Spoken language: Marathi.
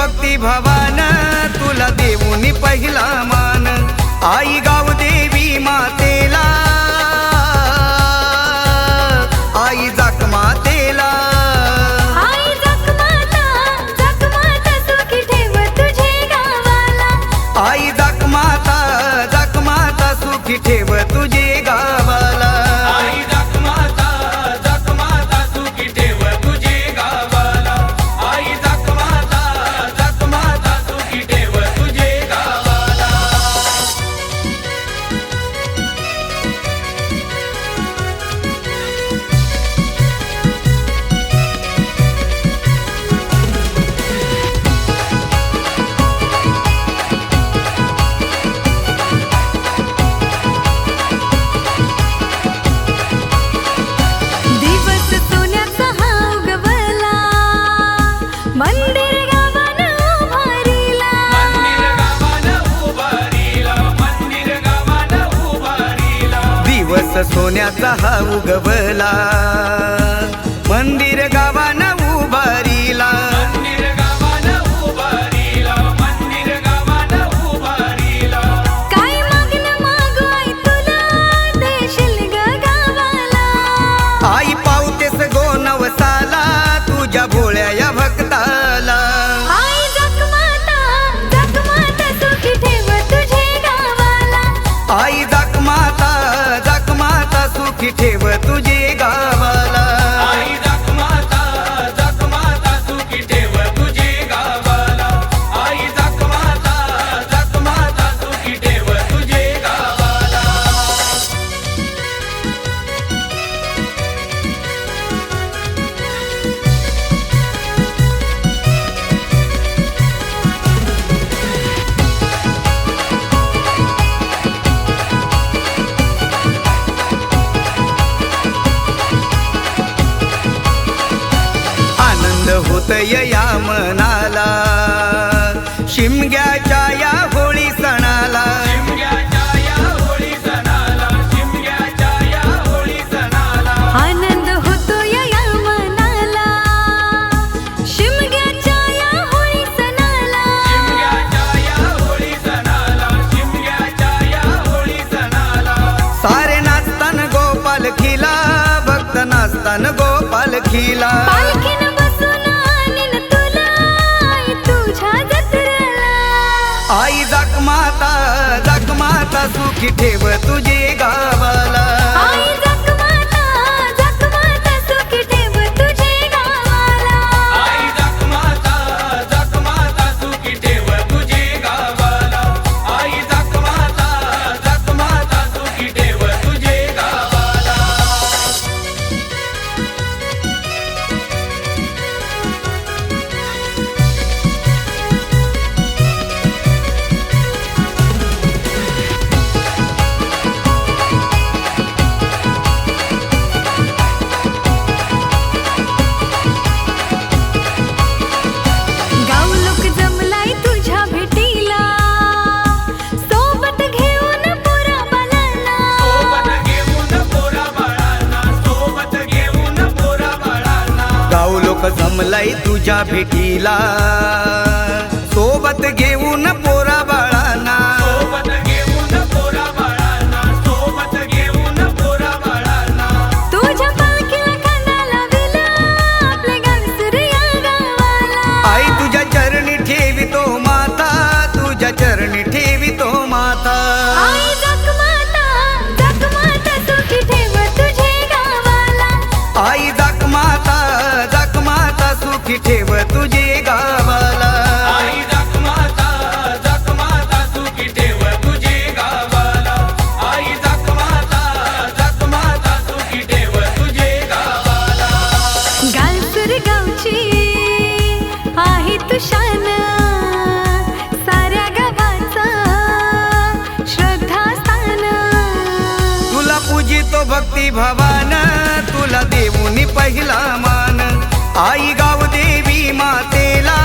भक्ती भावान तुला देऊनी पहिला मान। आई गाव देवी मातेला, आई जाक मातेला, आई जाक माता सुखी ठेव तुझे गावाला। आई जाक माता सुखी ठेव तुझे गावाला। आई जाक माता सुखी ठेव तुझे गावाला। आई जाक माता सुखी ठेव तुझे गावाला। दिवस सोन्याचा हा उगवला, मंदिर गावान उभारीला। मंदिर गावान उभारीला। दिवस सोन्याचा हा उगवला, मंदिर गावान उभारीला। मंदिर गावान उभारीला। मंदिर गावान उभारीला। काय मागणं मागू आई तुला, देशील ग गावाला। आई पावतेस गो नवसाला, तुझ्या भोळ्या या भक्ताला। आई जाक माता सुखी ठेव तुझे गावाला। आई जाक माता सुखी ठेव तुझे गावाला। आई जाक माता सुखी ठेव तुझे गावाला। आई जाक माता सुखी ठेव तुझे गावाला। आनंद होतय या मनाला, शिमग्याच्या या होळी सणाला। शिमग्याच्या या होळी सणाला। शिमग्याच्या या होळी सणाला। आनंद होतोय या मनाला, शिमग्याच्या या होळी सणाला। शिमग्याच्या या होळी सणाला। शिमग्याच्या या होळी सणाला। सारे नाचतान गोपाल खिला, भक्त नाचतान गोपाल खिला। पालखीनं बसून आणीन तुला, आई तुझ्या जत्रेला। आई जाक माता सुखी ठेव तुझे गावाला। आई जाक माता सुखी ठेव तुझे गावाला। आई जाक माता सुखी ठेव तुझे गावाला। आई जाक माता सुखी ठेव तुझे गावाला। गाव लोक जमलाय तुझ्या भेटीला, सोबत घेऊन पोरा बाळांना। सोबत घेऊन पोरा बाळांना। सोबत घेऊन पोरा बाळांना। गाव लोक जमलाय तुझ्या भेटीला, सोबत घेऊन पोरा बाळांना। सोबत घेऊन पोरा बाळांना। सोबत घेऊन पोरा बाळांना। तुझ्या पालखीला खांदा लाविला, आपल्या गावी सूर्या गावाला। आई तुझ्या चरणी ठेवितो माता, तुझ्या चरणी ठेवितो माता। आई जाक माता सुखी ठेव तुझे गावाला। आई जाक माता सुखी ठेव तुझे गावाला। आई जाक माता सुखी ठेव तुझे गावाला। आई जाक माता सुखी ठेव तुझे गावाला। गालसूर गावची आहे तू शान, साऱ्या गावाचा श्रद्धास्थान। तुला पूजितो भक्ती भावान, तुला देऊनी पहिला मान। आई गाव देवी मातेला,